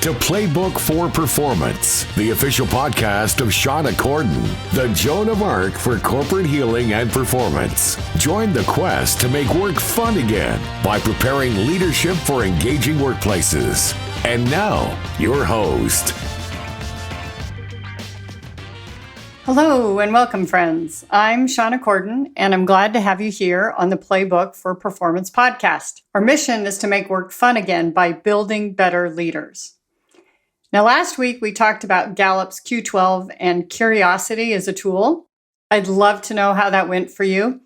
to Playbook for Performance, the official podcast of Shauna Corden, the Joan of Arc for corporate healing and performance. Join the quest to make work fun again by preparing leadership for engaging workplaces. And now, your host. Hello and welcome, friends. I'm Shauna Corden, and I'm glad to have you here on the Playbook for Performance podcast. Our mission is to make work fun again by building better leaders. Now, last week we talked about Gallup's Q12 and curiosity as a tool. I'd love to know how that went for you.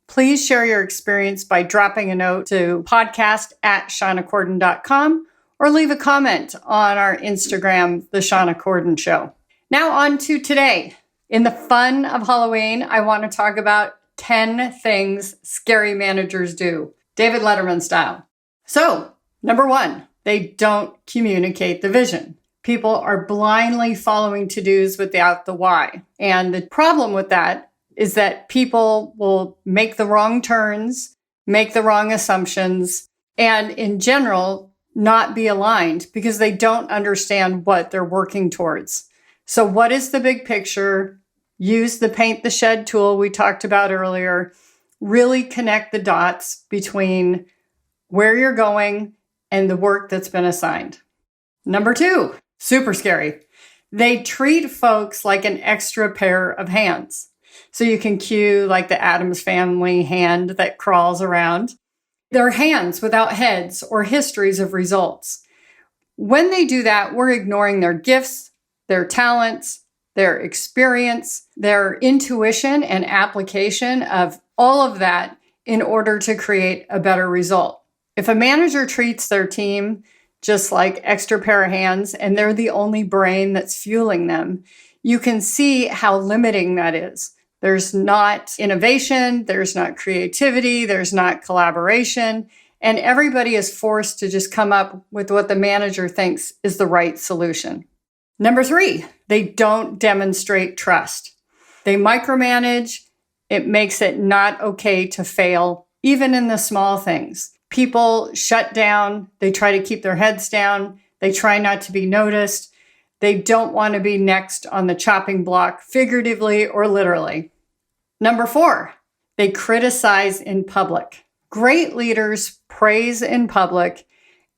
Please share your experience by dropping a note to podcast@shaunacorden.com or leave a comment on our Instagram, The Shauna Corden Show. Now on to today. In the fun of Halloween, I want to talk about 10 things scary managers do, David Letterman style. So, number one, they don't communicate the vision. People are blindly following to-dos without the why. And the problem with that is that people will make the wrong turns, make the wrong assumptions, and in general, not be aligned because they don't understand what they're working towards. So what is the big picture? Use the paint the shed tool we talked about earlier. Really connect the dots between where you're going and the work that's been assigned. Number two, super scary. They treat folks like an extra pair of hands. So you can cue like the Addams Family hand that crawls around. They're hands without heads or histories of results. When they do that, we're ignoring their gifts, their talents, their experience, their intuition and application of all of that in order to create a better result. If a manager treats their team just like extra pair of hands and they're the only brain that's fueling them, you can see how limiting that is. There's not innovation, there's not creativity, there's not collaboration, and everybody is forced to just come up with what the manager thinks is the right solution. Number three, they don't demonstrate trust. They micromanage. It makes it not okay to fail, even in the small things. People shut down. They try to keep their heads down. They try not to be noticed. They don't want to be next on the chopping block, figuratively or literally. Number four, they criticize in public. Great leaders praise in public.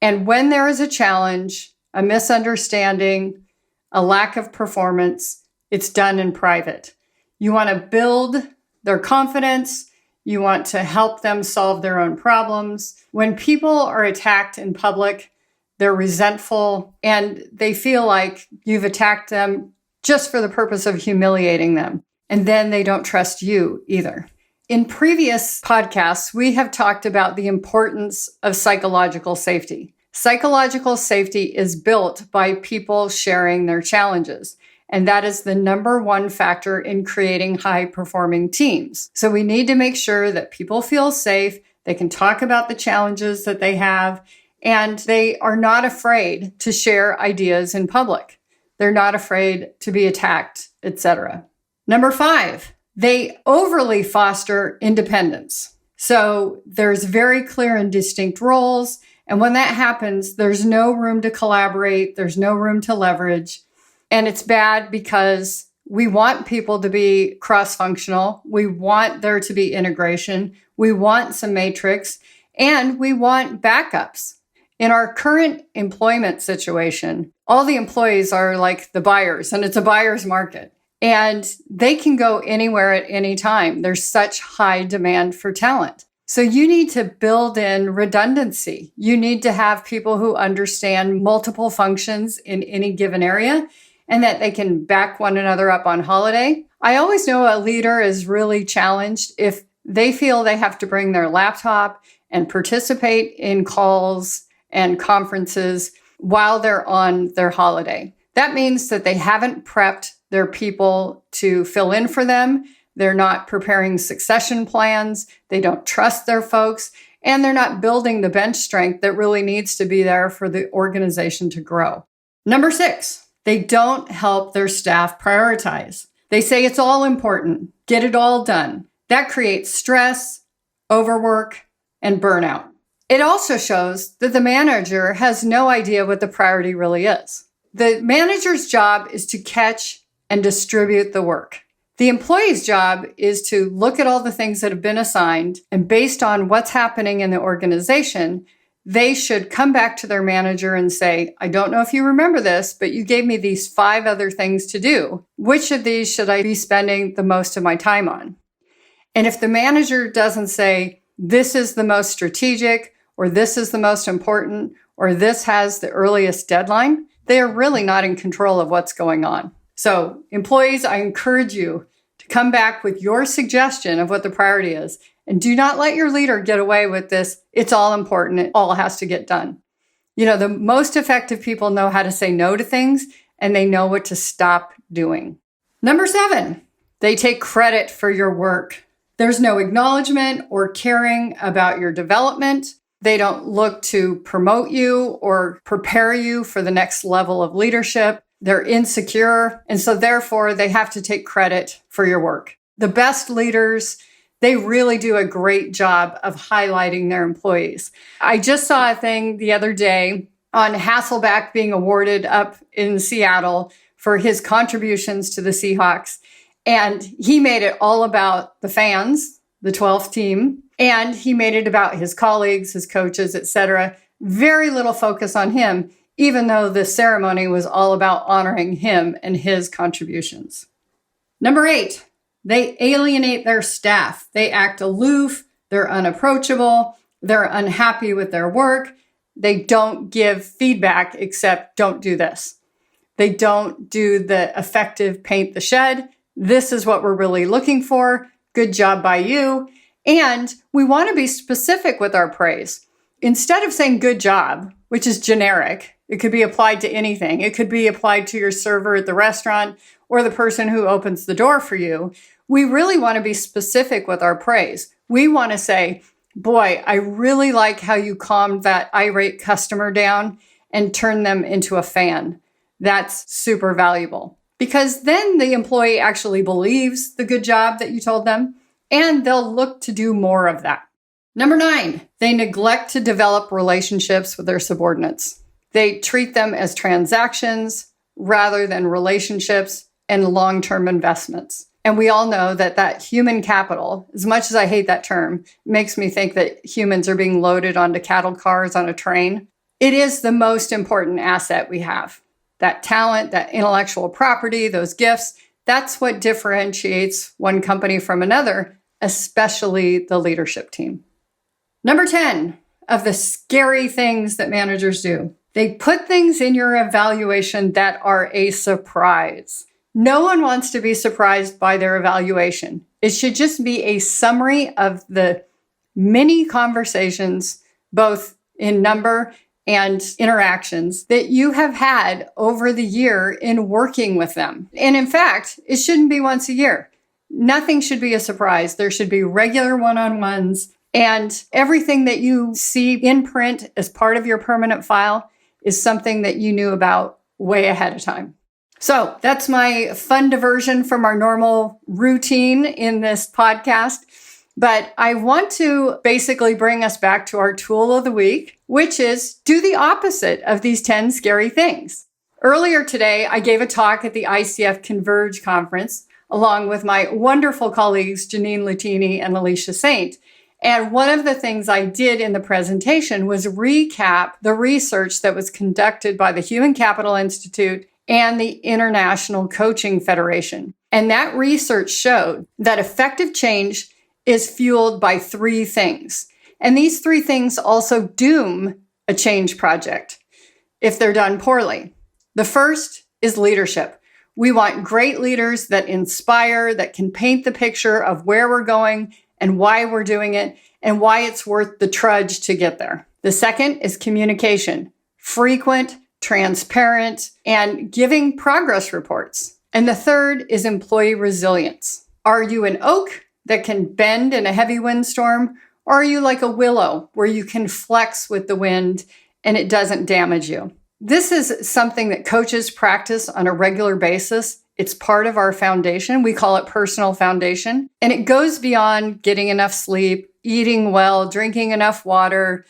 And when there is a challenge, a misunderstanding, a lack of performance, it's done in private. You want to build their confidence. You want to help them solve their own problems. When people are attacked in public, they're resentful and they feel like you've attacked them just for the purpose of humiliating them. And then they don't trust you either. In previous podcasts, we have talked about the importance of psychological safety. Psychological safety is built by people sharing their challenges, and that is the number one factor in creating high-performing teams. So we need to make sure that people feel safe, they can talk about the challenges that they have, and they are not afraid to share ideas in public. They're not afraid to be attacked, etc. Number five, they overly foster independence. So there's very clear and distinct roles. And when that happens, there's no room to collaborate. There's no room to leverage. And it's bad because we want people to be cross-functional. We want there to be integration. We want some matrix. And we want backups. In our current employment situation, all the employees are like the buyers, and it's a buyer's market. And they can go anywhere at any time. There's such high demand for talent. So you need to build in redundancy. You need to have people who understand multiple functions in any given area and that they can back one another up on holiday. I always know a leader is really challenged if they feel they have to bring their laptop and participate in calls and conferences while they're on their holiday. That means that they haven't prepped their people to fill in for them. They're not preparing succession plans. They don't trust their folks. And they're not building the bench strength that really needs to be there for the organization to grow. Number six, they don't help their staff prioritize. They say it's all important. Get it all done. That creates stress, overwork, and burnout. It also shows that the manager has no idea what the priority really is. The manager's job is to catch and distribute the work. The employee's job is to look at all the things that have been assigned, and based on what's happening in the organization, they should come back to their manager and say, I don't know if you remember this, but you gave me these 5 other things to do. Which of these should I be spending the most of my time on? And if the manager doesn't say, this is the most strategic, or this is the most important, or this has the earliest deadline, they are really not in control of what's going on. So employees, I encourage you to come back with your suggestion of what the priority is. And do not let your leader get away with this. It's all important. It all has to get done. The most effective people know how to say no to things, and they know what to stop doing. Number 7, they take credit for your work. There's no acknowledgement or caring about your development. They don't look to promote you or prepare you for the next level of leadership. They're insecure, and so therefore they have to take credit for your work. The best leaders, they really do a great job of highlighting their employees. I just saw a thing the other day on Hasselbeck being awarded up in Seattle for his contributions to the Seahawks, and he made it all about the fans, the 12th team, and he made it about his colleagues, his coaches, etc. Very little focus on him, even though the ceremony was all about honoring him and his contributions. Number 8, they alienate their staff. They act aloof, they're unapproachable, they're unhappy with their work. They don't give feedback except don't do this. They don't do the effective paint the shed. This is what we're really looking for. Good job by you. And we want to be specific with our praise. Instead of saying good job, which is generic, it could be applied to anything. It could be applied to your server at the restaurant or the person who opens the door for you. We really want to be specific with our praise. We want to say, boy, I really like how you calmed that irate customer down and turned them into a fan. That's super valuable. Because then the employee actually believes the good job that you told them, and they'll look to do more of that. Number 9, they neglect to develop relationships with their subordinates. They treat them as transactions rather than relationships and long-term investments. And we all know that human capital, as much as I hate that term, makes me think that humans are being loaded onto cattle cars on a train. It is the most important asset we have. That talent, that intellectual property, those gifts, that's what differentiates one company from another, especially the leadership team. Number 10 of the scary things that managers do. They put things in your evaluation that are a surprise. No one wants to be surprised by their evaluation. It should just be a summary of the many conversations, both in number and interactions, that you have had over the year in working with them. And in fact, it shouldn't be once a year. Nothing should be a surprise. There should be regular one-on-ones, and everything that you see in print as part of your permanent file is something that you knew about way ahead of time. So that's my fun diversion from our normal routine in this podcast. But I want to basically bring us back to our tool of the week, which is do the opposite of these 10 scary things. Earlier today, I gave a talk at the ICF Converge conference, along with my wonderful colleagues, Janine Latini and Alicia Saint. And one of the things I did in the presentation was recap the research that was conducted by the Human Capital Institute and the International Coaching Federation. And that research showed that effective change is fueled by 3 things. And these 3 things also doom a change project if they're done poorly. The first is leadership. We want great leaders that inspire, that can paint the picture of where we're going and why we're doing it and why it's worth the trudge to get there. The second is communication, frequent, transparent, and giving progress reports. And the third is employee resilience. Are you an oak that can bend in a heavy windstorm, or are you like a willow where you can flex with the wind and it doesn't damage you? This is something that coaches practice on a regular basis. It's part of our foundation. We call it personal foundation. And it goes beyond getting enough sleep, eating well, drinking enough water,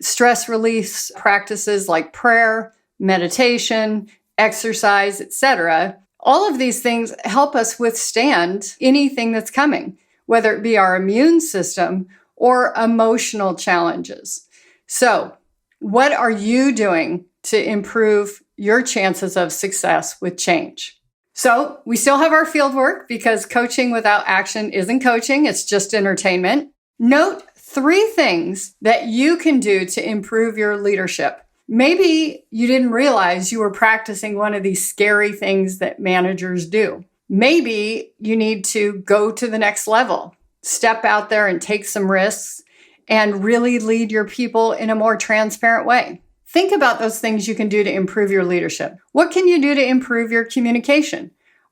stress release practices like prayer, meditation, exercise, etc. All of these things help us withstand anything that's coming, whether it be our immune system or emotional challenges. So, what are you doing to improve your chances of success with change? So, we still have our field work because coaching without action isn't coaching, it's just entertainment. Note 3 things that you can do to improve your leadership. Maybe you didn't realize you were practicing one of these scary things that managers do. Maybe you need to go to the next level, step out there and take some risks and really lead your people in a more transparent way. Think about those things you can do to improve your leadership. What can you do to improve your communication?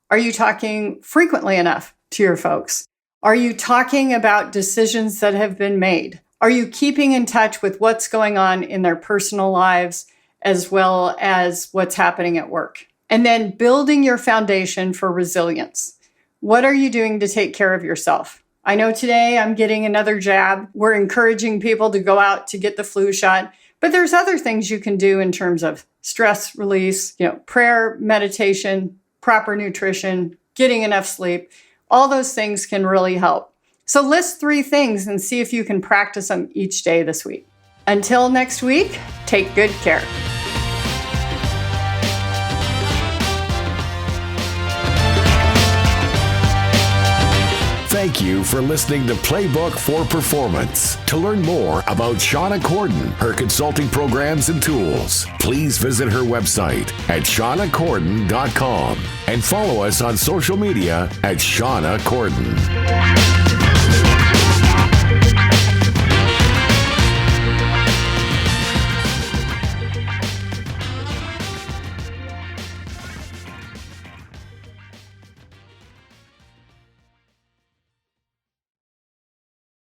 Are you talking frequently enough to your folks? Are you talking about decisions that have been made? Are you keeping in touch with what's going on in their personal lives as well as what's happening at work? And then building your foundation for resilience. What are you doing to take care of yourself? I know today I'm getting another jab. We're encouraging people to go out to get the flu shot, but there's other things you can do in terms of stress release, prayer, meditation, proper nutrition, getting enough sleep. All those things can really help. So list 3 things and see if you can practice them each day this week. Until next week, take good care. Thank you for listening to Playbook for Performance. To learn more about Shauna Corden, her consulting programs and tools, please visit her website at shaunacorden.com and follow us on social media at Shauna Corden.